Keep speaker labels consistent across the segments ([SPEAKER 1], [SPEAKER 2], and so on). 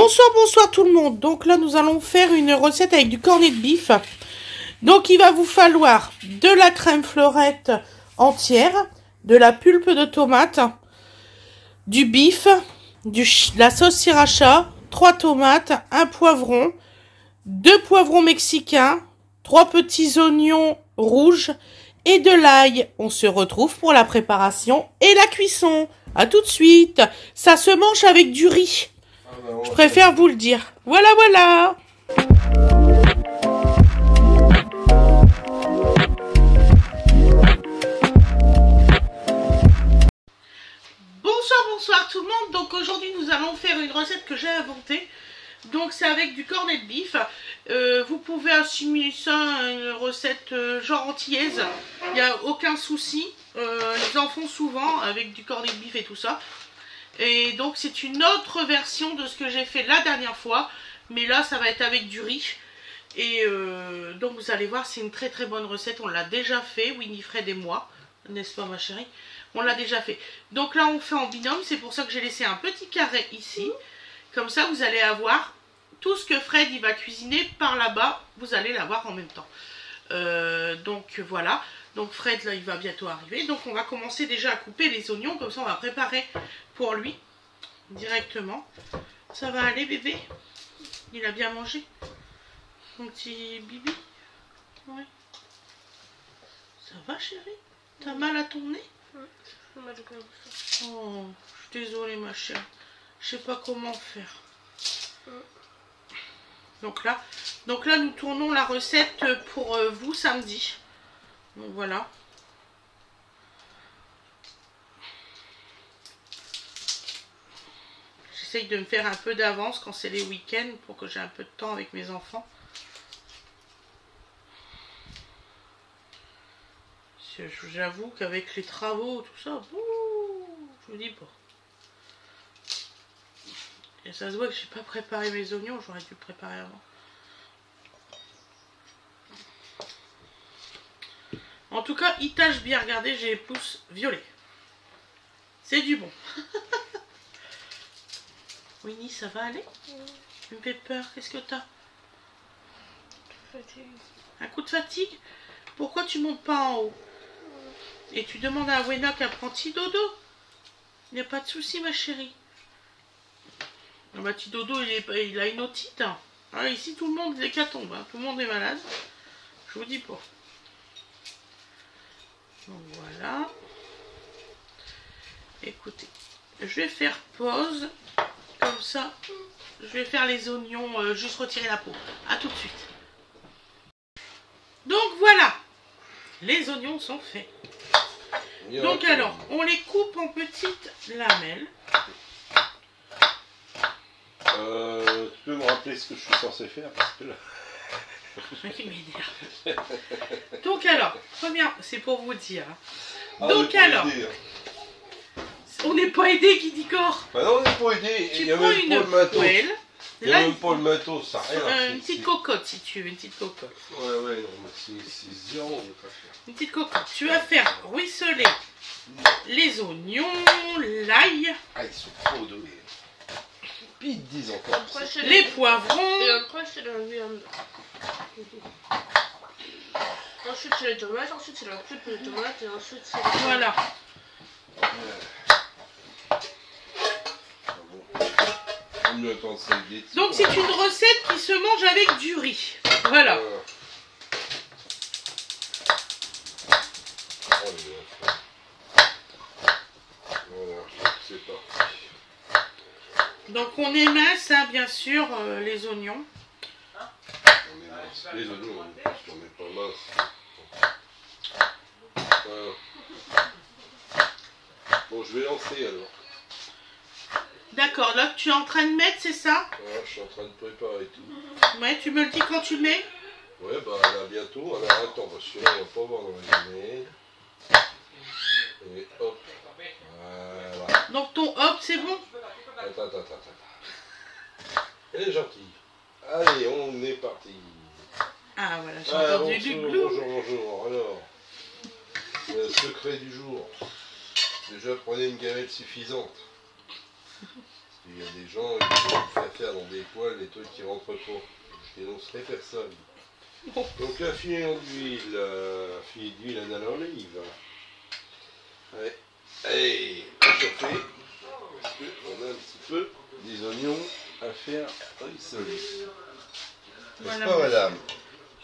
[SPEAKER 1] Bonsoir, bonsoir tout le monde. Donc là, nous allons faire une recette avec du cornet de bif. Donc il va vous falloir de la crème fleurette entière, de la pulpe de tomate, du bif, de la sauce sriracha, 3 tomates, un poivron, 2 poivrons mexicains, 3 petits oignons rouges et de l'ail. On se retrouve pour la préparation et la cuisson. À tout de suite. Ça se mange avec du riz. Je préfère vous le dire. Voilà, voilà. Bonsoir, bonsoir tout le monde. Donc aujourd'hui, nous allons faire une recette que j'ai inventée. Donc c'est avec du cornet de bif. Vous pouvez assimiler ça à une recette genre antillaise. Il n'y a aucun souci. Ils en font souvent avec du cornet de bif et tout ça. Et donc c'est une autre version de ce que j'ai fait la dernière fois. Mais là ça va être avec du riz. Et donc vous allez voir, c'est une très très bonne recette. On l'a déjà fait, Winifred et moi. N'est-ce pas ma chérie? On l'a déjà fait. Donc là on fait en binôme. C'est pour ça que j'ai laissé un petit carré ici. Comme ça vous allez avoir tout ce que Fred il va cuisiner par là-bas. Vous allez l'avoir en même temps. Donc voilà. Donc Fred là il va bientôt arriver. Donc on va commencer déjà à couper les oignons. Comme ça on va préparer pour lui directement. Ça va aller bébé? Il a bien mangé? Mon petit bibi? Ouais. Ça va chérie? T'as mal à ton nez? Oh, je suis désolée ma chère. Je sais pas comment faire. Donc là nous tournons la recette pour vous samedi. Donc voilà. J'essaye de me faire un peu d'avance quand c'est les week-ends pour que j'ai un peu de temps avec mes enfants. J'avoue qu'avec les travaux, tout ça, je vous dis pas. Et ça se voit que j'ai pas préparé mes oignons, j'aurais dû le préparer avant. En tout cas, il tâche bien. Regardez, j'ai les pouces violets. C'est du bon. Winnie, ça va aller? Tu me fais peur. Qu'est-ce que t'as? Un coup de fatigue? Pourquoi tu montes pas en haut? Et tu demandes à Wena qu'elle prend petit dodo? Il n'y a pas de souci, ma chérie. Ah bah, petit dodo, il a une otite. Hein. Ah, ici, tout le monde est hécatombe. Hein. Tout le monde est malade. Je vous dis pas. Donc voilà. Écoutez, je vais faire pause. Comme ça, je vais faire les oignons, juste retirer la peau. A tout de suite. Donc voilà. Les oignons sont faits. Donc alors, on les coupe en petites lamelles.
[SPEAKER 2] Tu peux me rappeler ce que je suis censé faire parce que là...
[SPEAKER 1] Il m'énerve. Donc alors, première, c'est pour vous dire.
[SPEAKER 2] Ah,
[SPEAKER 1] donc alors,
[SPEAKER 2] aider, hein.
[SPEAKER 1] On n'est pas aidé qui dit corps.
[SPEAKER 2] Bah non, on n'est pas aidé.
[SPEAKER 1] Tu prends une poêle.
[SPEAKER 2] Il n'y a même pas le matos, ça n'a rien.
[SPEAKER 1] Une petite cocotte si tu veux, une petite cocotte.
[SPEAKER 2] Ouais, non, mais c'est zéro, on ne pas faire.
[SPEAKER 1] Une petite cocotte. Tu vas faire ruisseler les oignons, l'ail.
[SPEAKER 2] Ah, ils sont trop doués. Puis ils te disent encore.
[SPEAKER 1] Les poivrons.
[SPEAKER 3] Et après, c'est la viande. Ensuite, c'est les tomates, ensuite, c'est la pulpe de tomate, et ensuite, c'est les...
[SPEAKER 1] Voilà. Donc, c'est une recette qui se mange avec du riz. Voilà.
[SPEAKER 2] C'est parti.
[SPEAKER 1] Donc, on émince, hein, bien sûr, les oignons.
[SPEAKER 2] On émince les oignons, parce qu'on n'est pas mince. Bon, je vais lancer alors.
[SPEAKER 1] D'accord, là tu es en train de mettre, c'est ça?
[SPEAKER 2] Ouais, je suis en train de préparer tout.
[SPEAKER 1] Ouais, tu me le dis quand tu le mets?
[SPEAKER 2] Ouais, bah là bientôt. Alors attends, parce que là on va pas voir dans la journée. Et hop. Voilà.
[SPEAKER 1] Donc ton hop, c'est bon?
[SPEAKER 2] Attends. Elle est gentille. Allez, on est parti.
[SPEAKER 1] Ah voilà, j'ai entendu du glou.
[SPEAKER 2] Bonjour. Alors, le secret du jour. Déjà, prenez une gamelle suffisante. qu'il y a des gens qui vont faire faire dans des poêles des trucs qui rentrent pas. Je dénoncerai personne.
[SPEAKER 1] Bon.
[SPEAKER 2] Donc un filet d'huile, à l'olive. Ouais. Allez, chauffer. Parce qu'on a un petit peu des oignons à faire rissoler.
[SPEAKER 1] Voilà,
[SPEAKER 2] N'est-ce pas, madame?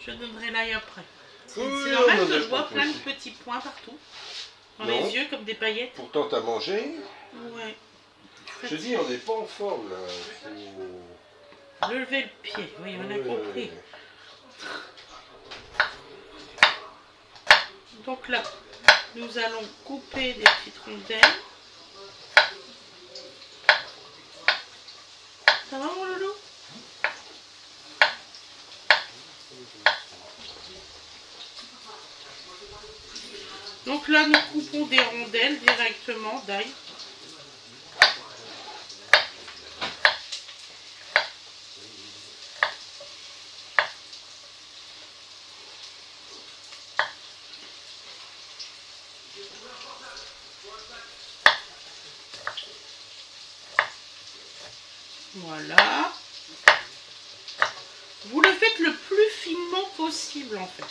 [SPEAKER 1] je donnerai l'ail après. C'est
[SPEAKER 2] Oui,
[SPEAKER 1] normal
[SPEAKER 2] on en
[SPEAKER 1] que
[SPEAKER 2] a
[SPEAKER 1] je vois
[SPEAKER 2] compris.
[SPEAKER 1] plein de petits points partout. Dans
[SPEAKER 2] Non.
[SPEAKER 1] les yeux comme des paillettes.
[SPEAKER 2] Pourtant, t'as mangé.
[SPEAKER 1] Ouais.
[SPEAKER 2] Je te dis, on n'est pas en forme là. Faut...
[SPEAKER 1] Lever le pied, oui, on a compris. Donc là, nous allons couper des petites rondelles. Ça va mon loulou? Donc là, nous coupons des rondelles directement d'ail. Voilà. Vous le faites le plus finement possible en fait.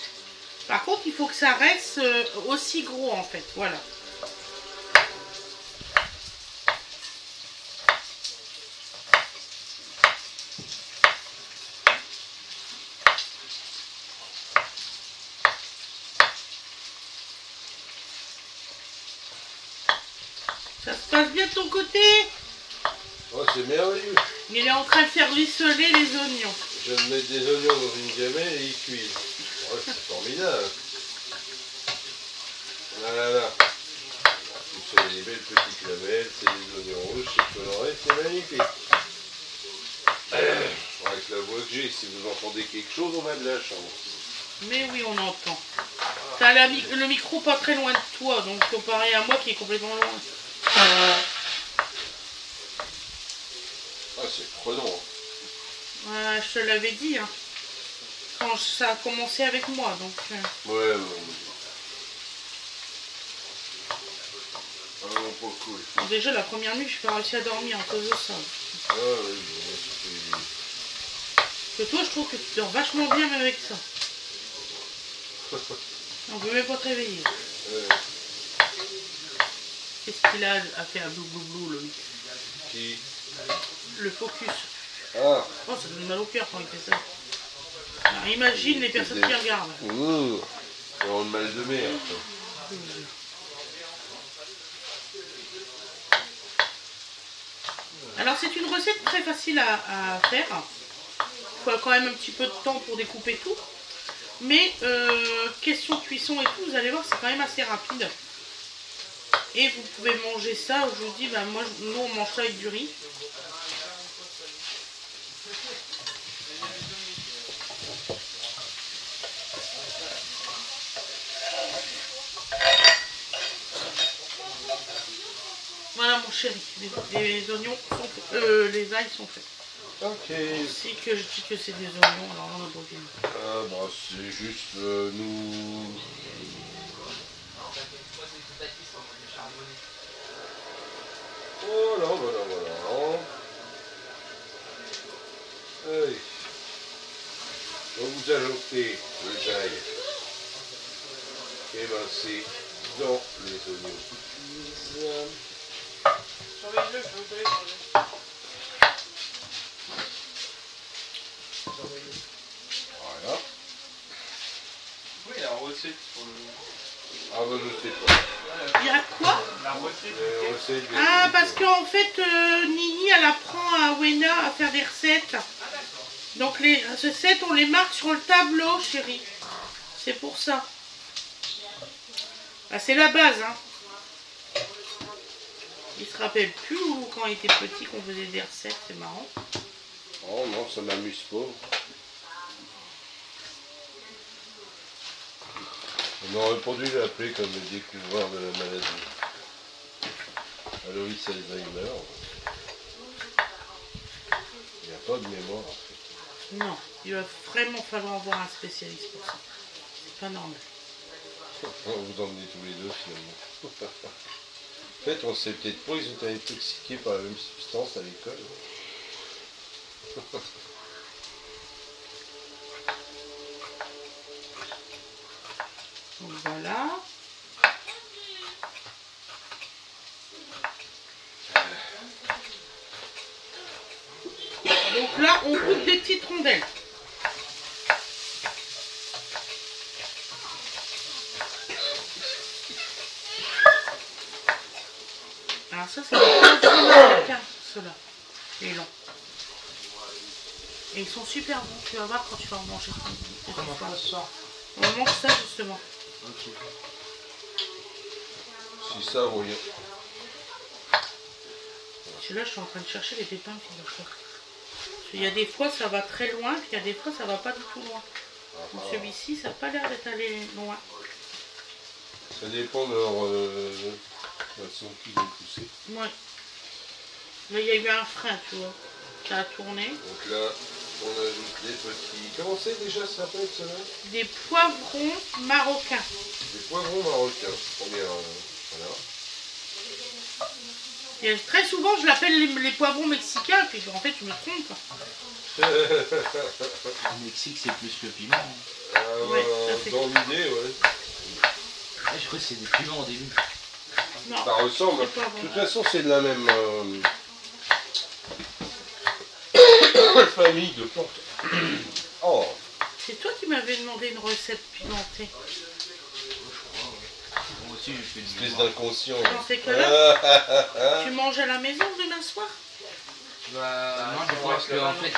[SPEAKER 1] Par contre, il faut que ça reste aussi gros en fait. Voilà. Ça se passe bien de ton côté?
[SPEAKER 2] Oh, c'est merveilleux.
[SPEAKER 1] Il est en train de faire rissoler les oignons.
[SPEAKER 2] Je vais mettre des oignons dans une gamelle et ils cuisent. Ouais, c'est formidable. Voilà. C'est des belles petites lamelles, c'est des oignons rouges, c'est coloré, c'est magnifique. Avec la voix que j'ai, si vous entendez quelque chose, on a de la chance.
[SPEAKER 1] Mais oui, on entend. T'as le micro pas très loin de toi, donc comparé à moi qui est complètement loin.
[SPEAKER 2] Ah, c'est prenant.
[SPEAKER 1] Ouais, je te l'avais dit, hein. Quand ça a commencé avec moi, donc...
[SPEAKER 2] Ouais. Ah non, pas cool.
[SPEAKER 1] Alors déjà, la première nuit, je suis pas réussi à dormir à cause de ça.
[SPEAKER 2] Ah oui, bon,
[SPEAKER 1] Que toi, je trouve que tu dors vachement bien même avec ça. On peut même pas te réveiller. Qu'est-ce qu'il a à faire blou, lui?
[SPEAKER 2] Qui?
[SPEAKER 1] Le focus.
[SPEAKER 2] Ah.
[SPEAKER 1] Oh, ça donne mal au cœur quand il fait ça. Alors, imagine les personnes qui regardent.
[SPEAKER 2] Ouh. Ils ont le mal de mer.
[SPEAKER 1] Alors, c'est une recette très facile à faire. Il faut quand même un petit peu de temps pour découper tout. Mais, question cuisson et tout, vous allez voir, c'est quand même assez rapide. Et vous pouvez manger ça. Aujourd'hui, bah, nous, on mange ça avec du riz. Voilà mon chéri, les oignons sont faits, les ailes sont faits.
[SPEAKER 2] Ok.
[SPEAKER 1] Si que je dis que c'est des oignons, alors on a beau bien.
[SPEAKER 2] Ah bah c'est juste nous... Voilà. Allez. On vous ajouter les ailes émincés dans les oignons qui cuisent. Voilà.
[SPEAKER 4] Oui, la recette pour le...
[SPEAKER 2] Ah bah je sais pas.
[SPEAKER 1] Il y a quoi?
[SPEAKER 4] La recette.
[SPEAKER 2] Les recettes,
[SPEAKER 1] Ah, parce qu'en fait, Nini, elle apprend à Wena à faire des recettes. Donc les recettes, on les marque sur le tableau, chérie. C'est pour ça. Bah, c'est la base, hein. Il se rappelle plus où, quand il était petit, qu'on faisait des recettes, c'est marrant.
[SPEAKER 2] Oh non, ça m'amuse pas. On aurait pas dû l'appeler comme le découvreur de la maladie. Aloïs Alzheimer. Il n'y a pas de mémoire en fait.
[SPEAKER 1] Non, il va vraiment falloir voir un spécialiste pour ça. C'est pas normal.
[SPEAKER 2] On vous emmenez tous les deux finalement. fait, on sait peut-être pas, ils ont été intoxiqués par la même substance à l'école.
[SPEAKER 1] Donc voilà. Donc là, on coupe des petites rondelles. Alors ça, c'est le poivron marocain, ceux-là, les longs. Et ils sont super bons, tu vas voir quand tu vas en manger.
[SPEAKER 5] Comment ça ce soir?
[SPEAKER 1] On mange ça justement.
[SPEAKER 5] Ok.
[SPEAKER 2] C'est ça, voyons.
[SPEAKER 1] Celui-là, je suis en train de chercher les pépins qui me font. Il y a des fois, ça va très loin, puis il y a des fois, ça va pas du tout loin. Donc celui-ci, ça n'a pas l'air d'être allé loin.
[SPEAKER 2] Ça dépend de leur façon qu'ils ont poussé.
[SPEAKER 1] Ouais. Là, il y a eu un frein, tu vois. Ça a tourné.
[SPEAKER 2] Donc là, on ajoute des petits... Comment c'est déjà ça s'appelle cela?
[SPEAKER 1] Des poivrons marocains.
[SPEAKER 2] Des poivrons marocains. Première, voilà.
[SPEAKER 1] Et très souvent, je l'appelle les poivrons mexicains, puis en fait, je me trompe.
[SPEAKER 5] Au Mexique, c'est plus le piment. Hein.
[SPEAKER 1] Ouais, ça, c'est
[SPEAKER 2] dans l'idée, ouais.
[SPEAKER 5] Ah, je crois que c'est des piments au début.
[SPEAKER 1] Non.
[SPEAKER 2] Ça ressemble.
[SPEAKER 1] C'est pas
[SPEAKER 2] De
[SPEAKER 1] bon.
[SPEAKER 2] toute façon, c'est de la même famille de plantes. Oh,
[SPEAKER 1] C'est toi qui m'avais demandé une recette pimentée.
[SPEAKER 5] Moi aussi, je fais
[SPEAKER 2] espèce
[SPEAKER 5] du
[SPEAKER 2] d'inconscient.
[SPEAKER 1] Dans ces cas-là, tu manges à la maison demain soir?
[SPEAKER 5] Bah, non, je pense qu'en fait,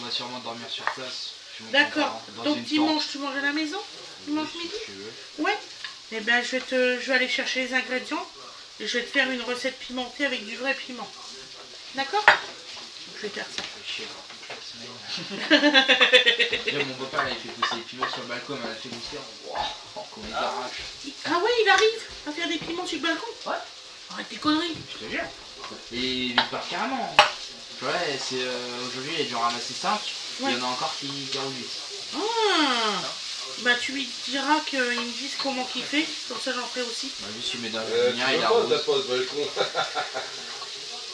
[SPEAKER 5] on va sûrement dormir sur place. chez mon
[SPEAKER 1] D'accord.
[SPEAKER 5] grand-père, dans
[SPEAKER 1] Donc
[SPEAKER 5] une
[SPEAKER 1] dimanche, tu manges à la maison? Dimanche
[SPEAKER 5] tente,
[SPEAKER 1] midi?
[SPEAKER 5] si tu veux.
[SPEAKER 1] Ouais. Eh ben, je vais aller chercher les ingrédients et je vais te faire une recette pimentée avec du vrai piment. D'accord? Je vais faire ça.
[SPEAKER 5] Chier, alors, toute la semaine. Là, mon beau-père, il a fait pousser des piments sur le balcon, on a fait goûter. Waouh, comment il arrache.
[SPEAKER 1] Ah ouais, il arrive à faire des piments sur le balcon?
[SPEAKER 5] Ouais.
[SPEAKER 1] Arrête tes conneries.
[SPEAKER 5] Je te jure. Et il part carrément. Ouais, c'est aujourd'hui, il a dû en ramasser 5.
[SPEAKER 1] Ouais.
[SPEAKER 5] Il y en a encore qui rougissent.
[SPEAKER 1] Ah. Bah tu lui diras qu'il me dise comment qu'il fait, comme ça j'en ferai aussi.
[SPEAKER 5] Bah, juste, il met dans
[SPEAKER 2] tu
[SPEAKER 5] la lumière, il
[SPEAKER 2] veux pas,
[SPEAKER 5] arrose.
[SPEAKER 2] t'as pas de balcon.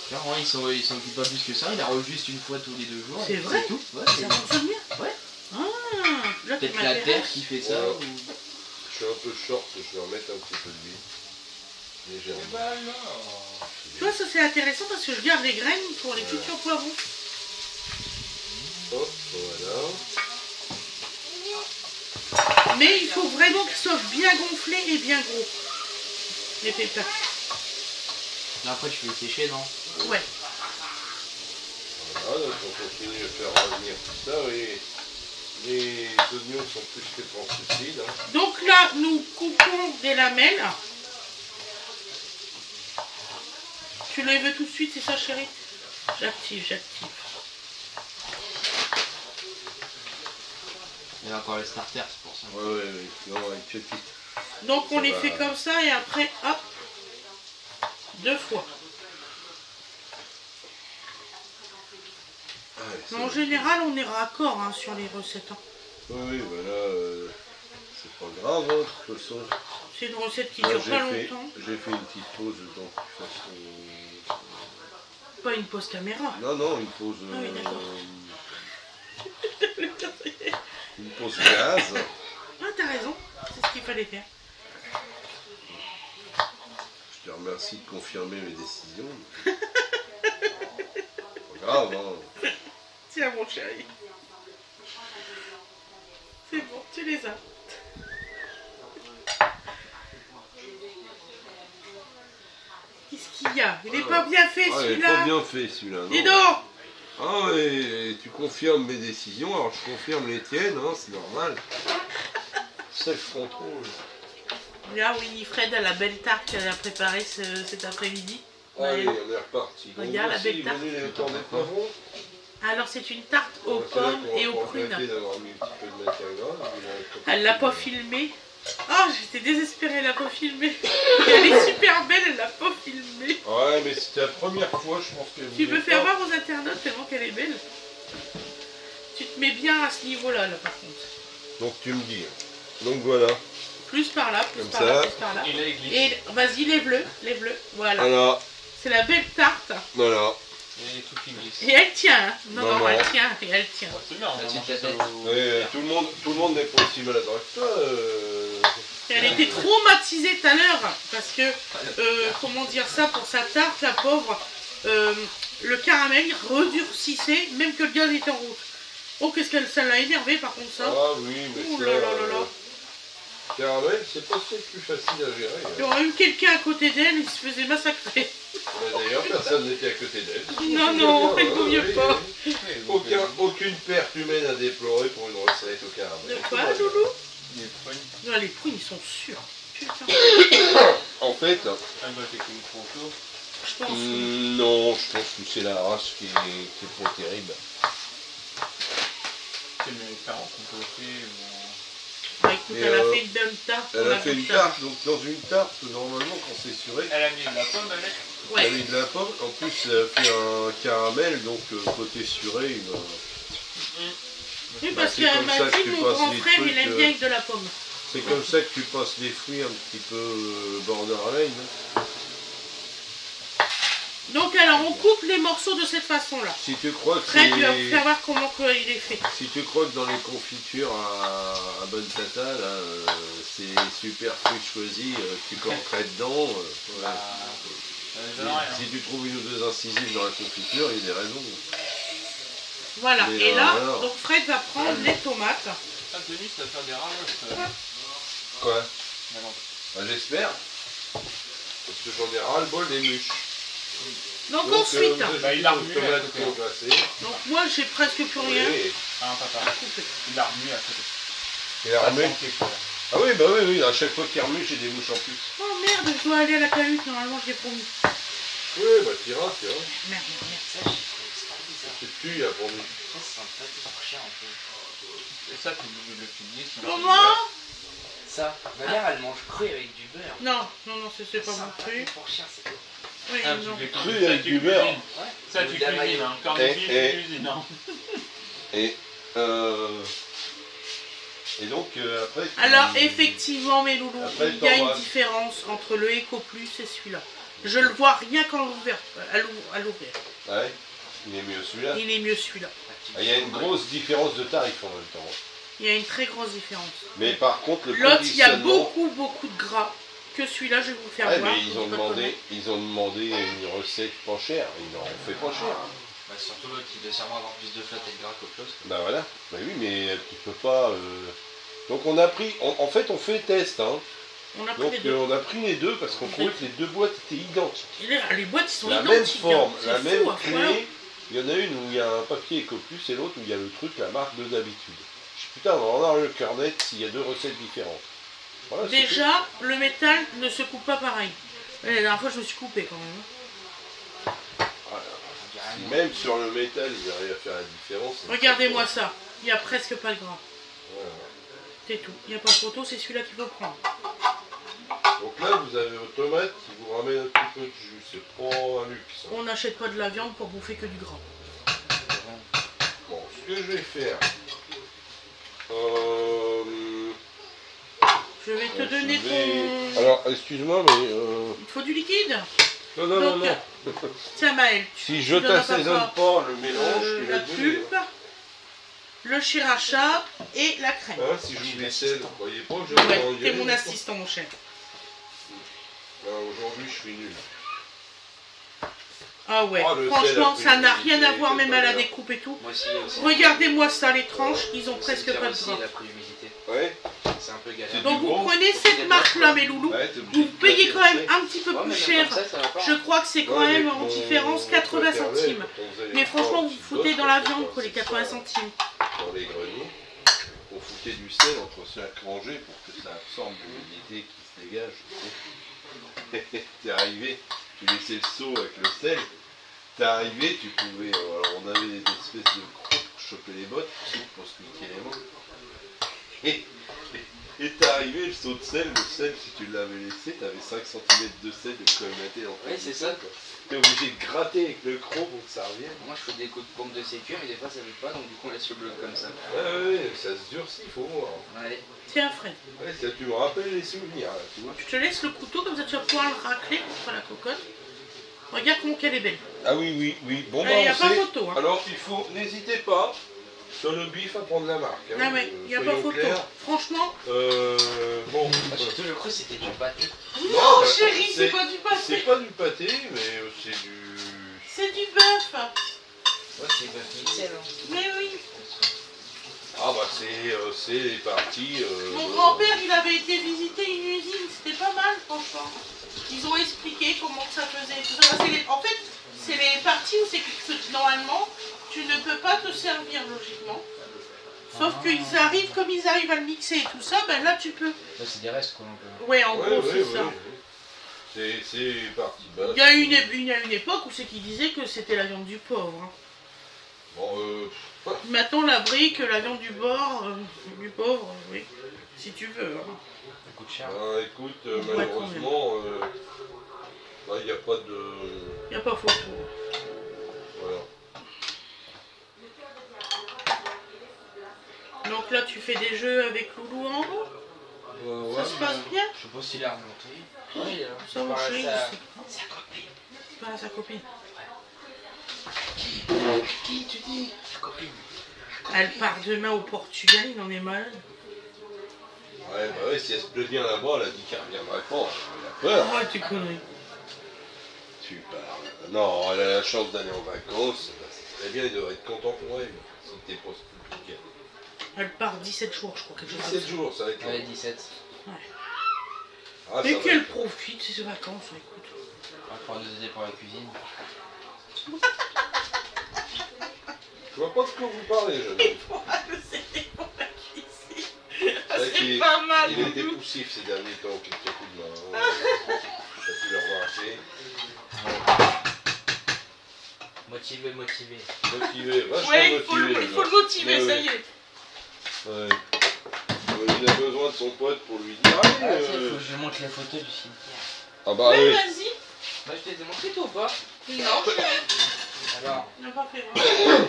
[SPEAKER 5] Clairement, il s'en occupe pas plus que ça, il arrose juste une fois tous les 2 jours.
[SPEAKER 1] C'est
[SPEAKER 5] et
[SPEAKER 1] vrai?
[SPEAKER 5] tout. Ouais,
[SPEAKER 1] Ça fonctionne bien?
[SPEAKER 5] Ouais.
[SPEAKER 1] Ah, là tu
[SPEAKER 5] Peut-être la
[SPEAKER 1] m'intéresse.
[SPEAKER 5] terre qui fait ça.
[SPEAKER 2] Ouais.
[SPEAKER 5] Ou...
[SPEAKER 2] Je suis un peu short, je vais remettre un petit peu d'huile. Légèrement.
[SPEAKER 4] Bah non.
[SPEAKER 1] Tu vois, ça c'est intéressant parce que je garde les graines pour les futurs poivrons.
[SPEAKER 2] Hop, voilà.
[SPEAKER 1] Mais il faut vraiment qu'ils soient bien gonflés et bien gros. Les pépins.
[SPEAKER 5] Là, après, tu peux les sécher, non?
[SPEAKER 1] Ouais.
[SPEAKER 2] Voilà, donc on continue à faire revenir tout ça. Et les oignons sont plus que translucides. Hein.
[SPEAKER 1] Donc là, nous coupons des lamelles. Tu les veux tout de suite, c'est ça chérie? J'active.
[SPEAKER 5] Il y a encore le starter, c'est pour ça.
[SPEAKER 2] Ouais, non, avec petite.
[SPEAKER 1] Donc on
[SPEAKER 2] Ça
[SPEAKER 1] les
[SPEAKER 2] va.
[SPEAKER 1] fait comme ça et après, hop, 2 fois.
[SPEAKER 2] Ouais,
[SPEAKER 1] Mais en général, on est raccord hein, sur les recettes. Hein.
[SPEAKER 2] Oui, voilà, c'est pas grave, hein, de toute façon.
[SPEAKER 1] C'est une recette qui
[SPEAKER 2] Moi,
[SPEAKER 1] dure pas longtemps.
[SPEAKER 2] j'ai fait une petite pause, donc de toute façon.
[SPEAKER 1] Pas une pause caméra.
[SPEAKER 2] Non, une pause.
[SPEAKER 1] Ah oui, d'accord.
[SPEAKER 2] Une pause gaz.
[SPEAKER 1] Ah, t'as raison, c'est ce qu'il fallait faire.
[SPEAKER 2] Je te remercie de confirmer mes décisions. Pas grave, hein.
[SPEAKER 1] Tiens, mon chéri. C'est bon, tu les as. Qu'est-ce qu'il y a? Il est pas bien fait
[SPEAKER 2] Ah, il est
[SPEAKER 1] celui-là.
[SPEAKER 2] pas bien fait celui-là.
[SPEAKER 1] Dis
[SPEAKER 2] non.
[SPEAKER 1] donc.
[SPEAKER 2] Ah ouais, tu confirmes mes décisions, alors je confirme les tiennes, hein, c'est normal. Self-control.
[SPEAKER 1] Là, Winifred a la belle tarte qu'elle a préparée cet après-midi.
[SPEAKER 2] Allez,
[SPEAKER 1] Ouais.
[SPEAKER 2] on est reparti. Donc
[SPEAKER 1] Regarde la
[SPEAKER 2] voici
[SPEAKER 1] belle tarte.
[SPEAKER 2] venu les temps des poivrons.
[SPEAKER 1] Alors, c'est une tarte aux pommes et aux prunes.
[SPEAKER 2] D'avoir mis un petit peu de matière grasse.
[SPEAKER 1] Elle l'a pas filmée. Oh, j'étais désespérée, elle l'a pas filmée. Elle est super belle, elle l'a pas filmée.
[SPEAKER 2] Ouais, mais c'était la première fois, je pense que vous
[SPEAKER 1] Tu veux
[SPEAKER 2] voulez
[SPEAKER 1] faire
[SPEAKER 2] pas.
[SPEAKER 1] voir aux internautes tellement qu'elle est belle. Tu te mets bien à ce niveau-là, là, par contre.
[SPEAKER 2] Donc tu me dis. Donc voilà.
[SPEAKER 1] Plus par là, plus
[SPEAKER 2] Comme
[SPEAKER 1] par là,
[SPEAKER 2] ça.
[SPEAKER 1] plus par là.
[SPEAKER 4] Et là, il glisse.
[SPEAKER 1] Et vas-y, lève-le, voilà.
[SPEAKER 2] Voilà,
[SPEAKER 1] C'est la belle tarte.
[SPEAKER 2] voilà.
[SPEAKER 4] Et tout qui glisse.
[SPEAKER 1] Et elle tient, hein. Non,
[SPEAKER 2] Non,
[SPEAKER 1] non,
[SPEAKER 2] non.
[SPEAKER 1] elle tient, et elle tient.
[SPEAKER 4] Ouais, c'est bien, on
[SPEAKER 5] La
[SPEAKER 4] va
[SPEAKER 5] petite
[SPEAKER 4] manger ça
[SPEAKER 5] tête.
[SPEAKER 4] au-
[SPEAKER 2] Ouais, tout le monde n'est pas aussi maladroit que toi.
[SPEAKER 1] Et elle était traumatisée tout à l'heure, parce que, comment dire ça, pour sa tarte, la pauvre, le caramel redurcissait, même que le gaz était en route. Oh, qu'est-ce que ça l'a énervé par contre ça.
[SPEAKER 2] Ah oui, mais
[SPEAKER 1] Ouh
[SPEAKER 2] ça,
[SPEAKER 1] là là là là.
[SPEAKER 2] caramel, c'est pas ce qui est le plus facile à gérer.
[SPEAKER 1] Il y aurait eu quelqu'un à côté d'elle, il se faisait massacrer.
[SPEAKER 2] D'ailleurs, personne n'était à côté d'elle.
[SPEAKER 1] Non, non, il vaut mieux pas.
[SPEAKER 2] Aucune perte humaine à déplorer pour une recette au caramel.
[SPEAKER 1] De quoi, Loulou?
[SPEAKER 4] Des prunes.
[SPEAKER 1] Non, les prunes, ils sont sûrs. Putain,
[SPEAKER 2] En fait,
[SPEAKER 4] Ah, bah, t'es comme trop chaud.
[SPEAKER 1] je pense.
[SPEAKER 2] non, je pense que c'est la race qui est pas terrible.
[SPEAKER 4] Tu me faire en compoté ou
[SPEAKER 1] Bah écoute,
[SPEAKER 2] Mais,
[SPEAKER 1] elle a fait une bonne tarte.
[SPEAKER 2] Elle
[SPEAKER 1] on
[SPEAKER 2] a fait une
[SPEAKER 1] comme ça.
[SPEAKER 2] tarte, donc dans une tarte, normalement, quand c'est suré,
[SPEAKER 4] Elle a mis de la pomme avec.
[SPEAKER 2] elle a
[SPEAKER 1] Ouais.
[SPEAKER 2] mis de la pomme. En plus, elle a fait un caramel, donc côté suré,
[SPEAKER 1] Oui, parce
[SPEAKER 2] c'est
[SPEAKER 1] qu'elle
[SPEAKER 2] comme
[SPEAKER 1] m'a
[SPEAKER 2] ça que
[SPEAKER 1] dit,
[SPEAKER 2] tu
[SPEAKER 1] mon
[SPEAKER 2] passes
[SPEAKER 1] grand
[SPEAKER 2] les
[SPEAKER 1] frère, il
[SPEAKER 2] trucs,
[SPEAKER 1] aime bien avec de la pomme.
[SPEAKER 2] c'est comme ça que tu passes des fruits un petit peu borderline.
[SPEAKER 1] Donc alors, on coupe les morceaux de cette façon-là.
[SPEAKER 2] Si tu crois que
[SPEAKER 1] Fred, tu vas vous faire voir comment que il est fait.
[SPEAKER 2] Si tu crois que dans les confitures à bonne tata, là, c'est super fruits choisis, tu corquerais dedans. Voilà.
[SPEAKER 4] Ça ne donne rien.
[SPEAKER 2] Si tu trouves une ou deux incisives dans la confiture, il y a des raisons.
[SPEAKER 1] Voilà,
[SPEAKER 2] Mais
[SPEAKER 1] et là,
[SPEAKER 2] alors.
[SPEAKER 1] donc Fred va prendre les tomates.
[SPEAKER 4] Ah, Denis, ça va faire des ravages.
[SPEAKER 2] Quoi
[SPEAKER 4] Alors,
[SPEAKER 2] Bah, j'espère. Parce que j'en ai ras le bol des mûches.
[SPEAKER 1] Donc ensuite,
[SPEAKER 2] vous avez
[SPEAKER 4] bah, il a
[SPEAKER 2] mis
[SPEAKER 4] remué
[SPEAKER 2] aux
[SPEAKER 4] à
[SPEAKER 2] tomates
[SPEAKER 4] côté.
[SPEAKER 2] conglacées.
[SPEAKER 1] donc moi j'ai presque plus rien
[SPEAKER 2] Oui.
[SPEAKER 4] un papa.
[SPEAKER 1] coupé.
[SPEAKER 4] Il a remué à côté.
[SPEAKER 2] Et la
[SPEAKER 4] Pas
[SPEAKER 2] remue.
[SPEAKER 4] sans quelque chose.
[SPEAKER 2] Ah oui, bah oui, oui, à chaque fois qu'il remue, j'ai des mouches en plus.
[SPEAKER 1] Oh merde, je dois aller à la cahute, normalement j'ai promis.
[SPEAKER 2] Oui, bah t'iras, tiens.
[SPEAKER 1] Merde, merde.
[SPEAKER 2] C'est tu, il a promis.
[SPEAKER 4] Et ça, tu le finis. si on
[SPEAKER 1] Comment?
[SPEAKER 5] Ça, ma mère elle mange cru avec du beurre.
[SPEAKER 1] Non, non, non, c'est pas mon truc.
[SPEAKER 5] Pour chien, c'est quoi?
[SPEAKER 1] Oui,
[SPEAKER 4] Ah,
[SPEAKER 1] non.
[SPEAKER 4] tu fais
[SPEAKER 2] Cru
[SPEAKER 4] ça,
[SPEAKER 2] avec
[SPEAKER 4] tu
[SPEAKER 2] du beurre.
[SPEAKER 4] cuisines. Ça, tu
[SPEAKER 5] Ou de la
[SPEAKER 4] cuisines,
[SPEAKER 5] mayo.
[SPEAKER 4] hein. Corned beef,
[SPEAKER 2] Et-
[SPEAKER 4] tu cuisines, hein.
[SPEAKER 2] Et donc, après... tu-
[SPEAKER 1] Alors effectivement, mes loulous,
[SPEAKER 2] Après,
[SPEAKER 1] il y a une
[SPEAKER 2] t'embrasses.
[SPEAKER 1] différence entre le Eco Plus et celui-là. Je le vois rien qu'en l'ouvrir, à l'ouvrir.
[SPEAKER 2] Ouais, il est mieux celui-là.
[SPEAKER 1] Il est mieux celui-là.
[SPEAKER 2] Ah, il y a une grosse différence de tarif en même temps. hein.
[SPEAKER 1] Il y a une très grosse différence.
[SPEAKER 2] Mais par contre, le
[SPEAKER 1] L'autre, il y a
[SPEAKER 2] conditionnement...
[SPEAKER 1] beaucoup de gras. Que celui-là, je vais vous faire
[SPEAKER 2] Ouais,
[SPEAKER 1] voir.
[SPEAKER 2] mais ils ont demandé une recette pas chère. Ils en ont fait pas cher.
[SPEAKER 5] Bah, surtout l'autre, il doit sûrement avoir plus de flotte et de gras qu'autre chose.
[SPEAKER 2] Bah voilà. Bah oui, mais tu peux pas... Donc on a pris... En fait, on fait le test. Hein.
[SPEAKER 1] On a pris
[SPEAKER 2] Donc
[SPEAKER 1] les deux.
[SPEAKER 2] on a pris les deux parce qu'on trouvait que les deux boîtes étaient identiques.
[SPEAKER 1] Les boîtes, ils sont
[SPEAKER 2] La même
[SPEAKER 1] identiques.
[SPEAKER 2] forme,
[SPEAKER 1] hein.
[SPEAKER 2] la
[SPEAKER 1] C'est
[SPEAKER 2] même
[SPEAKER 1] fou, hein.
[SPEAKER 2] clé.
[SPEAKER 1] Voilà.
[SPEAKER 2] Il y en a une où il y a un papier Ecopus et l'autre où il y a le truc, la marque de d'habitude. Je dis, putain, on va en avoir le cœur net s'il y a deux recettes différentes. Voilà, c'est tout.
[SPEAKER 1] Déjà, le métal ne se coupe pas pareil. La dernière fois, je me suis coupé quand même.
[SPEAKER 2] Si même sur le métal, ils arrivent à faire la différence. c'est
[SPEAKER 1] Regardez-moi ça. Il n'y a presque pas de gras.
[SPEAKER 2] Voilà.
[SPEAKER 1] C'est tout. Il n'y a pas de photo, c'est celui-là qu'il faut prendre.
[SPEAKER 2] Donc là, vous avez vos tomates qui vous ramènent un petit peu de jus. C'est pas un luxe. hein.
[SPEAKER 1] On n'achète pas de la viande pour bouffer que du gras.
[SPEAKER 2] Bon, ce que je vais faire...
[SPEAKER 1] Je vais te donner ton...
[SPEAKER 2] Alors, excuse-moi, mais...
[SPEAKER 1] Il te faut du liquide?
[SPEAKER 2] Non, non, non,
[SPEAKER 1] Donc,
[SPEAKER 2] non.
[SPEAKER 1] Tiens Maël,
[SPEAKER 2] Si je
[SPEAKER 1] tu donnes à
[SPEAKER 2] t'assaisonne
[SPEAKER 1] papa,
[SPEAKER 2] pas le mélange, tu
[SPEAKER 1] la
[SPEAKER 2] l'as donné.
[SPEAKER 1] pulpe, le sriracha et la crème.
[SPEAKER 2] Hein, si je vous vaisselle, vous croyez pas que je
[SPEAKER 1] Ouais,
[SPEAKER 2] vais en
[SPEAKER 1] t'es
[SPEAKER 2] gueuler,
[SPEAKER 1] mon
[SPEAKER 2] moi.
[SPEAKER 1] assistant mon cher.
[SPEAKER 2] Aujourd'hui, je suis nul.
[SPEAKER 1] Ah ouais,
[SPEAKER 2] Oh, le sel
[SPEAKER 1] franchement
[SPEAKER 2] a pris
[SPEAKER 1] ça
[SPEAKER 2] une
[SPEAKER 1] n'a rien à
[SPEAKER 2] humidité,
[SPEAKER 1] voir
[SPEAKER 2] c'est
[SPEAKER 1] même
[SPEAKER 2] pas
[SPEAKER 1] à la
[SPEAKER 2] bien.
[SPEAKER 1] découpe et tout.
[SPEAKER 5] Moi aussi,
[SPEAKER 1] Regardez-moi ça, les tranches, ils ont presque pas de
[SPEAKER 5] aussi,
[SPEAKER 1] gras.
[SPEAKER 5] il a pris l'humidité.
[SPEAKER 2] Ouais.
[SPEAKER 5] C'est un peu galère.
[SPEAKER 2] C'est
[SPEAKER 1] Donc
[SPEAKER 2] du
[SPEAKER 1] vous
[SPEAKER 2] gros.
[SPEAKER 1] prenez cette marque-là mes loulous,
[SPEAKER 2] Ouais, t'es obligé
[SPEAKER 1] vous
[SPEAKER 2] de
[SPEAKER 1] payez
[SPEAKER 2] placer
[SPEAKER 1] quand
[SPEAKER 2] le
[SPEAKER 1] même
[SPEAKER 2] sel.
[SPEAKER 1] un petit peu
[SPEAKER 5] Ouais, mais
[SPEAKER 1] plus
[SPEAKER 5] même
[SPEAKER 1] cher.
[SPEAKER 5] comme ça va pas.
[SPEAKER 1] Je crois que c'est quand
[SPEAKER 2] Ouais,
[SPEAKER 1] même
[SPEAKER 2] avec
[SPEAKER 1] en
[SPEAKER 2] mon-
[SPEAKER 1] différence
[SPEAKER 2] mon
[SPEAKER 1] 80
[SPEAKER 2] paternel,
[SPEAKER 1] centimes.
[SPEAKER 2] quand on faisait les
[SPEAKER 1] Mais franchement,
[SPEAKER 2] porcs,
[SPEAKER 1] vous foutez dans la viande pour les 80 centimes.
[SPEAKER 2] Dans les greniers, on foutait du sel entre chaque rangée pour que ça absorbe l'humidité qui se dégage. T'es arrivé, tu laissais le seau avec le sel. T'es arrivé, tu pouvais. Alors on avait des espèces de crocs pour choper les bottes, pour se piquer les mains. Et Et t'es arrivé, le saut de sel, si tu l'avais laissé, t'avais 5 cm de sel de colmaté en fait.
[SPEAKER 5] Ouais, c'est ça.
[SPEAKER 2] T'es obligé de gratter avec le chrome pour que ça revienne.
[SPEAKER 5] Moi je fais des coups de pompe de sécu, mais des fois ça veut pas, donc du coup on laisse le bloc comme ça.
[SPEAKER 2] Ouais, ça se durcit, il faut voir.
[SPEAKER 5] Ouais.
[SPEAKER 1] Tiens, Fred,
[SPEAKER 2] Ouais, ça, tu me rappelles les souvenirs, là, tu vois.
[SPEAKER 1] je te laisse le couteau, comme ça tu vas pouvoir le racler contre la cocotte. Regarde comment qu'elle est belle.
[SPEAKER 2] Ah oui. Bon,
[SPEAKER 1] Il n'y a
[SPEAKER 2] on
[SPEAKER 1] pas
[SPEAKER 2] sait.
[SPEAKER 1] photo. Hein.
[SPEAKER 2] Alors, n'hésitez pas, sur le bif, à prendre la marque. Hein.
[SPEAKER 1] Non, mais il n'y a pas
[SPEAKER 2] Soyons
[SPEAKER 1] photo.
[SPEAKER 2] clairs.
[SPEAKER 1] Franchement.
[SPEAKER 2] Bon.
[SPEAKER 5] J'ai toujours cru que c'était du pâté.
[SPEAKER 1] Non,
[SPEAKER 2] bah,
[SPEAKER 1] chérie, c'est pas du
[SPEAKER 2] C'est
[SPEAKER 1] pâté.
[SPEAKER 2] pas du pâté, mais c'est du...
[SPEAKER 1] C'est du bœuf.
[SPEAKER 5] Ouais, c'est bœuf mixel. Hein.
[SPEAKER 1] Mais oui.
[SPEAKER 2] Ah bah c'est les parties...
[SPEAKER 1] Mon grand-père, il avait été visiter une usine. C'était pas mal, franchement. Ils ont expliqué comment ça faisait. Tout ça. En fait, c'est les parties où c'est que normalement, tu ne peux pas te servir logiquement. Sauf qu'ils arrivent, comme ils arrivent à le mixer et tout ça, ben là tu peux.
[SPEAKER 5] Ça c'est des restes quoi un peu.
[SPEAKER 1] Ouais, en gros, c'est ça.
[SPEAKER 2] C'est parti basse.
[SPEAKER 1] Il y a une époque où c'est qu'ils disaient que c'était la viande du pauvre. Hein.
[SPEAKER 2] Bon,
[SPEAKER 1] Maintenant, la brique, la viande du pauvre, oui, si tu veux. Hein.
[SPEAKER 5] Ça coûte cher.
[SPEAKER 2] ben, écoute, malheureusement, il n'y a pas de...
[SPEAKER 1] Il n'y a pas photo.
[SPEAKER 2] Voilà.
[SPEAKER 1] Donc là, tu fais des jeux avec Loulou en haut. Ça se passe bien.
[SPEAKER 5] Je sais pas s'il a remonté. Oui,
[SPEAKER 1] Ça, mon chéri,
[SPEAKER 5] sa
[SPEAKER 1] c'est
[SPEAKER 5] copine.
[SPEAKER 1] pas sa copine.
[SPEAKER 5] Qui tu dis? Sa copine.
[SPEAKER 1] Elle part demain au Portugal, il en est malade.
[SPEAKER 2] Ouais, si elle se plaît bien là-bas, elle a dit qu'elle reviendrait pas. Elle a peur.
[SPEAKER 1] Ouais, tu connais.
[SPEAKER 2] Tu parles. Non, elle a la chance d'aller en vacances. C'est très bien, il devrait être content pour elle. Si t'es pas compliqué.
[SPEAKER 1] Elle part 17 jours, je crois. Quelque chose comme
[SPEAKER 2] 17
[SPEAKER 1] ça.
[SPEAKER 2] jours, ça va être long.
[SPEAKER 5] Ouais, 17.
[SPEAKER 2] Ah,
[SPEAKER 1] Et
[SPEAKER 2] ça va
[SPEAKER 1] qu'elle
[SPEAKER 2] être-
[SPEAKER 1] profite, c'est ses vacances, écoute.
[SPEAKER 5] On va prendre nous aider pour la cuisine.
[SPEAKER 2] Je vois pas de quoi vous parlez, jeune homme.
[SPEAKER 1] C'était pour la cuisine.
[SPEAKER 2] vrai
[SPEAKER 1] C'est
[SPEAKER 2] qu'il-
[SPEAKER 1] pas mal.
[SPEAKER 2] Il a été poussif ces derniers temps, quelques coups de main. T'as pu le revoir assez.
[SPEAKER 5] Motivé.
[SPEAKER 2] Motivé, vachement
[SPEAKER 1] Ouais,
[SPEAKER 2] motivé.
[SPEAKER 1] il faut le motiver,
[SPEAKER 2] Ouais,
[SPEAKER 1] ça
[SPEAKER 2] ouais.
[SPEAKER 1] y est.
[SPEAKER 2] Ouais. Il a besoin de son pote pour lui dire allez,
[SPEAKER 5] Ah, faut que je montre la photo du cimetière.
[SPEAKER 2] Ah bah
[SPEAKER 1] Ouais,
[SPEAKER 2] oui.
[SPEAKER 1] vas-y.
[SPEAKER 5] Bah, je t'ai démontré toi ou pas?
[SPEAKER 1] Non, chérie.
[SPEAKER 5] Alors,
[SPEAKER 1] On n'a pas fait voir.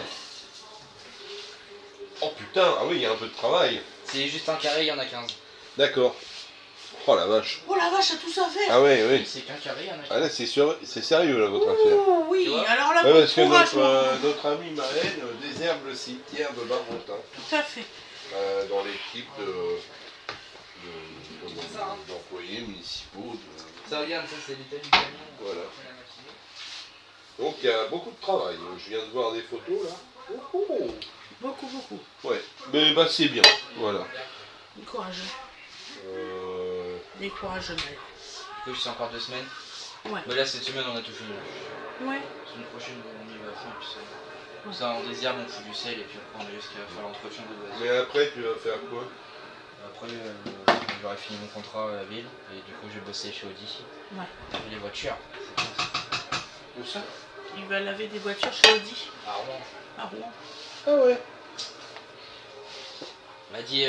[SPEAKER 2] Oh putain, ah oui, il y a un peu de travail.
[SPEAKER 5] c'est juste un carré, il y en a 15.
[SPEAKER 2] D'accord. Oh la vache.
[SPEAKER 1] Oh la vache, t'as tout ça à faire.
[SPEAKER 2] Ah oui, oui.
[SPEAKER 5] C'est qu'un carré, il y en a 15.
[SPEAKER 2] Ah là, c'est sérieux là, votre affaire.
[SPEAKER 1] Oh oui,
[SPEAKER 5] Tu vois
[SPEAKER 1] alors là,
[SPEAKER 2] Ouais,
[SPEAKER 1] bon
[SPEAKER 2] parce que
[SPEAKER 1] courage,
[SPEAKER 2] notre ami Maëlle désherbe le cimetière de Barmontin
[SPEAKER 1] Tout à fait.
[SPEAKER 2] dans l'équipe d'employés municipaux.
[SPEAKER 5] Ça regarde, ça c'est l'état du camion.
[SPEAKER 2] Voilà.
[SPEAKER 5] Après la matinée.
[SPEAKER 2] Donc il y a beaucoup de travail. Je viens de voir des photos là. Oh, oh.
[SPEAKER 1] Beaucoup, beaucoup.
[SPEAKER 2] Ouais, mais bah c'est bien. Voilà.
[SPEAKER 1] Courageux.
[SPEAKER 2] Euh,
[SPEAKER 1] Des courageux, Maël.
[SPEAKER 5] Du coup, c'est encore 2 semaines.
[SPEAKER 1] Ouais.
[SPEAKER 5] Mais là, cette semaine, on a tout fini.
[SPEAKER 1] Ouais.
[SPEAKER 5] La semaine prochaine, on y va à fond. Puis ça, on désherbe, on fout du sel et puis après, on est juste à faire l'entretien de base.
[SPEAKER 2] Mais après, tu vas faire quoi?
[SPEAKER 5] Après, j'aurai fini mon contrat à la ville et du coup, je vais bosser chez Audi.
[SPEAKER 1] Ouais.
[SPEAKER 5] Et les voitures. C'est bien ça.
[SPEAKER 2] Où ça?
[SPEAKER 1] Il va laver des voitures chez Audi.
[SPEAKER 5] À Rouen.
[SPEAKER 1] À Rouen.
[SPEAKER 2] Ah ouais.
[SPEAKER 5] Il m'a dit,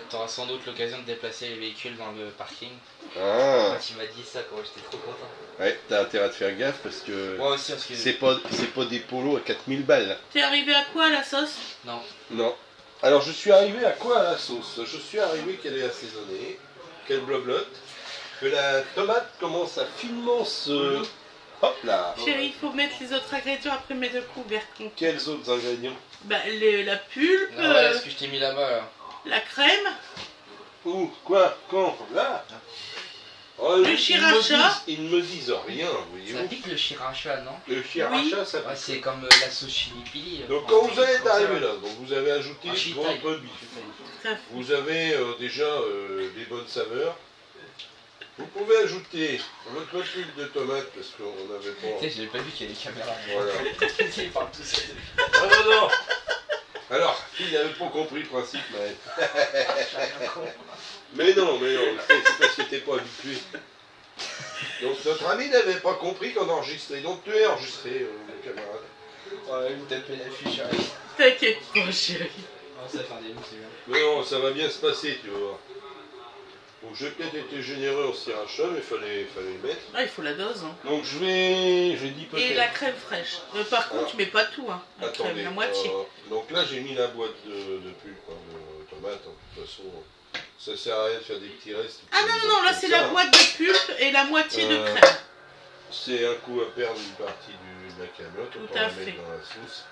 [SPEAKER 5] t'auras sans doute l'occasion de déplacer les véhicules dans le parking.
[SPEAKER 2] Ah.
[SPEAKER 5] Quand il m'a dit ça, quand j'étais trop content.
[SPEAKER 2] Ouais, t'as intérêt à te faire gaffe parce que
[SPEAKER 5] Moi aussi, parce que.
[SPEAKER 2] c'est pas des polos à 4000 balles.
[SPEAKER 1] T'es arrivé à quoi, la sauce?
[SPEAKER 5] Non.
[SPEAKER 2] Non. Alors je suis arrivé à quoi à la sauce? Je suis arrivé qu'elle est assaisonnée, qu'elle bloblote, que la tomate commence à finement se... Hop là.
[SPEAKER 1] Chérie, il faut mettre les autres ingrédients après mettre le couvercle.
[SPEAKER 2] Quels autres ingrédients?
[SPEAKER 1] Bah, la pulpe,
[SPEAKER 5] Ah ouais, ce que je t'ai mis là-bas là.
[SPEAKER 1] la crème.
[SPEAKER 2] Où? Quoi? Quand? Là? Oh,
[SPEAKER 1] Le sriracha.
[SPEAKER 2] Ils ne me disent rien,
[SPEAKER 5] Ça
[SPEAKER 2] voyez-vous.
[SPEAKER 5] pique le sriracha, non?
[SPEAKER 2] Le sriracha, ça
[SPEAKER 5] Ouais,
[SPEAKER 2] pique.
[SPEAKER 5] c'est comme la sauce chili pili.
[SPEAKER 2] Donc quand vous êtes arrivé là, donc vous avez ajouté
[SPEAKER 5] Un shiitai.
[SPEAKER 2] votre bif.
[SPEAKER 1] Tout à fait.
[SPEAKER 2] Vous avez déjà des bonnes saveurs. Vous pouvez ajouter votre pulpe de tomate parce qu'on n'avait
[SPEAKER 5] Tu sais,
[SPEAKER 2] pas...
[SPEAKER 5] je l'ai pas vu qu'il y a des caméras.
[SPEAKER 2] Voilà.
[SPEAKER 5] Il parle tout seul.
[SPEAKER 2] Ah non, non. Alors, il n'avait pas compris le principe, Maël. Mais non, c'est parce que t'es pas habitué. Donc notre ami n'avait pas compris qu'on enregistrait. Donc tu es enregistré, mon camarade.
[SPEAKER 5] Ouais, vous tapez la fiche.
[SPEAKER 1] T'inquiète pas, chérie.
[SPEAKER 5] Oh, ça va faire des loups, c'est bien.
[SPEAKER 2] Mais non, ça va bien se passer, tu vas voir. Donc j'ai peut-être été généreux en sriracha, mais fallait mettre.
[SPEAKER 1] Ah, il faut la dose. Hein.
[SPEAKER 2] Donc je vais dipoter.
[SPEAKER 1] Et la crème fraîche. Par contre,
[SPEAKER 2] Alors,
[SPEAKER 1] tu mets pas tout. Hein. La
[SPEAKER 2] attendez,
[SPEAKER 1] crème, la moitié.
[SPEAKER 2] donc là j'ai mis la boîte de pulpe de tomates. Hein. De toute façon, ça sert à rien de faire des petits restes.
[SPEAKER 1] Ah non, là c'est la boîte de pulpe et la moitié de crème.
[SPEAKER 2] C'est un coup à perdre une partie de la cagnotte, on
[SPEAKER 1] Tout
[SPEAKER 2] peut
[SPEAKER 1] à
[SPEAKER 2] la
[SPEAKER 1] fait.
[SPEAKER 2] mettre dans la sauce.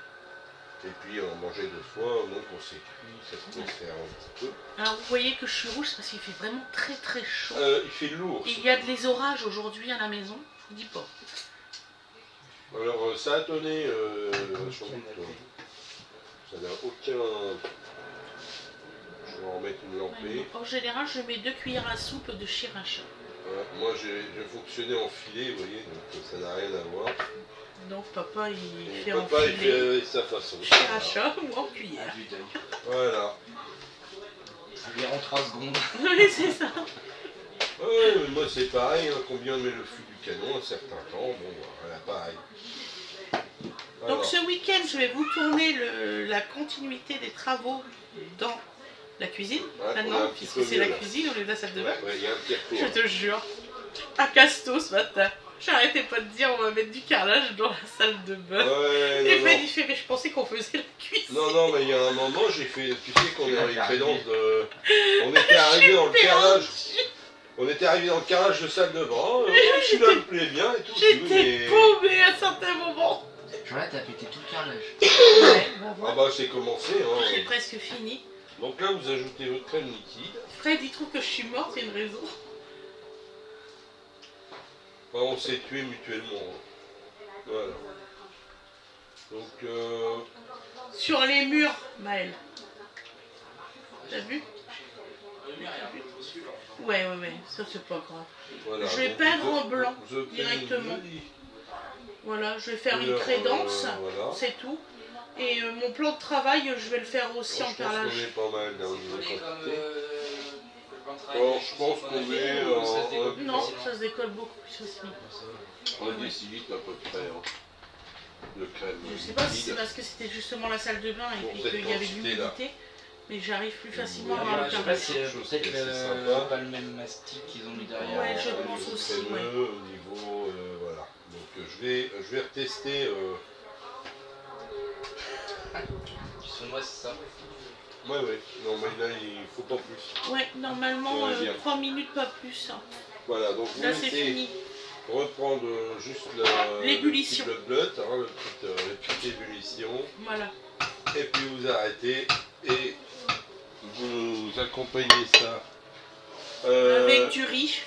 [SPEAKER 2] Et puis on mangeait 2 fois, donc on s'est cuit, ça se conserve un petit peu.
[SPEAKER 1] Alors vous voyez que je suis rouge parce qu'il fait vraiment très très chaud.
[SPEAKER 2] Il fait lourd.
[SPEAKER 1] Il y a des orages aujourd'hui à la maison, je vous dis pas.
[SPEAKER 2] Alors ça a donné, sans doute, ça n'a aucun... Je vais en remettre une lampée.
[SPEAKER 1] En général, je mets 2 cuillères à soupe de sriracha.
[SPEAKER 2] Moi j'ai fonctionné en filet, vous voyez, donc ça n'a rien à voir.
[SPEAKER 1] Donc papa il
[SPEAKER 2] Et
[SPEAKER 1] fait en
[SPEAKER 2] papa il
[SPEAKER 1] filet.
[SPEAKER 2] fait avec sa façon.
[SPEAKER 1] Sriracha ou en cuillère.
[SPEAKER 5] Du deuil.
[SPEAKER 2] Voilà.
[SPEAKER 5] Environ 3 secondes.
[SPEAKER 1] Oui, c'est ça.
[SPEAKER 2] Ouais, mais moi c'est pareil, hein, combien on met le fût du canon, un certain temps, bon voilà, pareil.
[SPEAKER 1] Donc
[SPEAKER 2] Alors,
[SPEAKER 1] ce week-end, je vais vous tourner la continuité des travaux dans la cuisine.
[SPEAKER 2] Ouais, on a un
[SPEAKER 1] Maintenant,
[SPEAKER 2] petit
[SPEAKER 1] puisque
[SPEAKER 2] peu
[SPEAKER 1] c'est
[SPEAKER 2] mieux,
[SPEAKER 1] la
[SPEAKER 2] là.
[SPEAKER 1] cuisine au lieu de la salle de bain.
[SPEAKER 2] ouais, il y a un petit
[SPEAKER 1] Je
[SPEAKER 2] retour.
[SPEAKER 1] te jure. À Casto ce matin. J'arrêtais pas de dire on va mettre du carrelage dans la salle de bain.
[SPEAKER 2] Ouais,
[SPEAKER 1] Et
[SPEAKER 2] non,
[SPEAKER 1] Fred
[SPEAKER 2] non.
[SPEAKER 1] il fait mais je pensais qu'on faisait la cuisine.
[SPEAKER 2] Non, mais il y a un moment, j'ai fait, tu sais qu'on est en crédence de... On était arrivé dans le carrelage. On était arrivé dans le carrelage de salle de bain, celui-là me plaît bien et tout.
[SPEAKER 1] J'étais paumée à certains moments.
[SPEAKER 5] Genre t'as pété tout le carrelage.
[SPEAKER 1] Ouais, bah
[SPEAKER 2] Ah
[SPEAKER 1] voilà.
[SPEAKER 2] bah c'est commencé,
[SPEAKER 1] J'ai
[SPEAKER 2] hein.
[SPEAKER 1] presque fini.
[SPEAKER 2] Donc là vous ajoutez votre crème liquide.
[SPEAKER 1] Fred il trouve que je suis morte, il y a une raison.
[SPEAKER 2] Enfin, on s'est tués mutuellement. Hein. Voilà. Donc
[SPEAKER 1] Sur les murs, Maël. T'as vu? Ouais, ça c'est pas grave.
[SPEAKER 2] voilà.
[SPEAKER 1] Je vais
[SPEAKER 2] Donc,
[SPEAKER 1] peindre
[SPEAKER 2] vous-
[SPEAKER 1] en blanc,
[SPEAKER 2] vous obtenez
[SPEAKER 1] directement.
[SPEAKER 2] joli.
[SPEAKER 1] Voilà, je vais faire une
[SPEAKER 2] Alors,
[SPEAKER 1] crédence,
[SPEAKER 2] voilà.
[SPEAKER 1] c'est tout. Et mon plan de travail, je vais le faire aussi en
[SPEAKER 2] Je pense qu'on
[SPEAKER 1] perlage.
[SPEAKER 2] est pas mal dans le niveau
[SPEAKER 5] Comme
[SPEAKER 2] quantité.
[SPEAKER 5] le
[SPEAKER 2] Bon, je pense qu'on est
[SPEAKER 1] Non, ça se décolle beaucoup plus facilement.
[SPEAKER 2] un décilitre à peu près hein, de crème
[SPEAKER 1] Je sais pas si c'est
[SPEAKER 2] liquide.
[SPEAKER 1] parce que c'était justement la salle de bain et
[SPEAKER 2] Pour
[SPEAKER 1] puis
[SPEAKER 2] cette
[SPEAKER 1] qu'il y avait de
[SPEAKER 2] quantité-là.
[SPEAKER 1] l'humidité. Mais j'arrive plus facilement à
[SPEAKER 2] Oui,
[SPEAKER 1] avoir le
[SPEAKER 5] Je sais pas
[SPEAKER 1] carrelage.
[SPEAKER 5] si
[SPEAKER 2] Chose
[SPEAKER 5] peut-être
[SPEAKER 2] qui est assez sympa.
[SPEAKER 5] pas le même mastic qu'ils ont mis derrière.
[SPEAKER 1] Ouais, je
[SPEAKER 2] Au
[SPEAKER 1] pense
[SPEAKER 2] niveau
[SPEAKER 1] aussi,
[SPEAKER 2] crémeux, au niveau voilà. Donc je vais retester.
[SPEAKER 5] Tu sais, moi c'est ça.
[SPEAKER 2] Ouais. Non mais là il faut pas plus.
[SPEAKER 1] Ouais, normalement
[SPEAKER 2] Ouais, bien.
[SPEAKER 1] 3 minutes, pas plus. Hein.
[SPEAKER 2] Voilà, donc vous
[SPEAKER 1] Là c'est
[SPEAKER 2] laissez
[SPEAKER 1] fini.
[SPEAKER 2] reprendre juste
[SPEAKER 1] L'ébullition.
[SPEAKER 2] le petit bloc, hein, la petite ébullition.
[SPEAKER 1] Voilà.
[SPEAKER 2] Et puis vous arrêtez et vous accompagnez ça.
[SPEAKER 1] Avec du riz.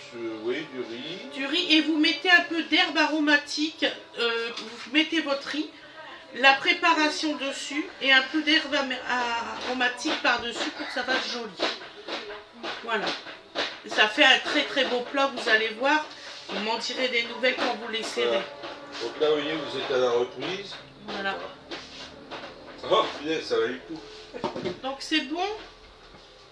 [SPEAKER 2] Oui, du riz.
[SPEAKER 1] Du riz et vous mettez un peu d'herbe aromatique. Vous mettez votre riz, la préparation dessus et un peu d'herbe aromatique par-dessus pour que ça fasse joli. Voilà. Ça fait un très très beau plat, vous allez voir. Vous m'en direz des nouvelles quand vous laisserez.
[SPEAKER 2] Voilà. Donc là, vous voyez, vous êtes à la reprise.
[SPEAKER 1] Voilà.
[SPEAKER 2] Oh, punaise, ça va du coup.
[SPEAKER 1] Donc c'est bon.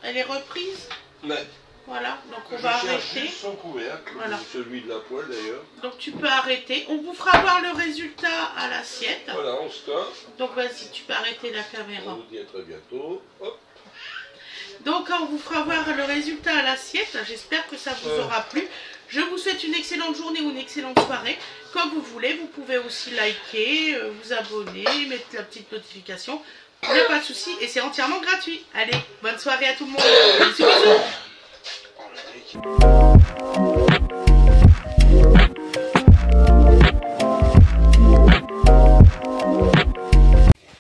[SPEAKER 1] Elle est reprise.
[SPEAKER 2] Ouais.
[SPEAKER 1] Voilà. Donc on
[SPEAKER 2] Je
[SPEAKER 1] va
[SPEAKER 2] cherche
[SPEAKER 1] arrêter.
[SPEAKER 2] juste son couvercle,
[SPEAKER 1] Voilà.
[SPEAKER 2] ou celui de la poêle d'ailleurs.
[SPEAKER 1] Donc tu peux arrêter. On vous fera voir le résultat à l'assiette.
[SPEAKER 2] Voilà, on stoppe.
[SPEAKER 1] Donc vas-y, tu peux arrêter la
[SPEAKER 2] On
[SPEAKER 1] caméra.
[SPEAKER 2] vous dit à très bientôt. Hop.
[SPEAKER 1] Donc on vous fera voir le résultat à l'assiette. J'espère que ça vous aura plu. Je vous souhaite une excellente journée ou une excellente soirée. Comme vous voulez, vous pouvez aussi liker, vous abonner, mettre la petite notification. Il n'y a pas de souci et c'est entièrement gratuit. Allez, bonne soirée à tout le monde. Bisous, bisous.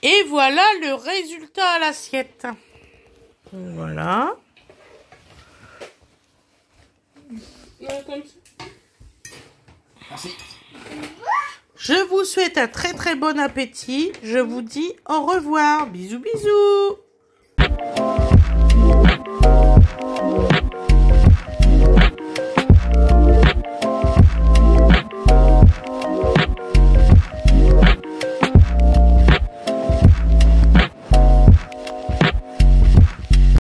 [SPEAKER 1] Et voilà le résultat à l'assiette. Voilà.
[SPEAKER 5] Merci.
[SPEAKER 1] Je vous souhaite un très très bon appétit. Je vous dis au revoir. Bisous bisous.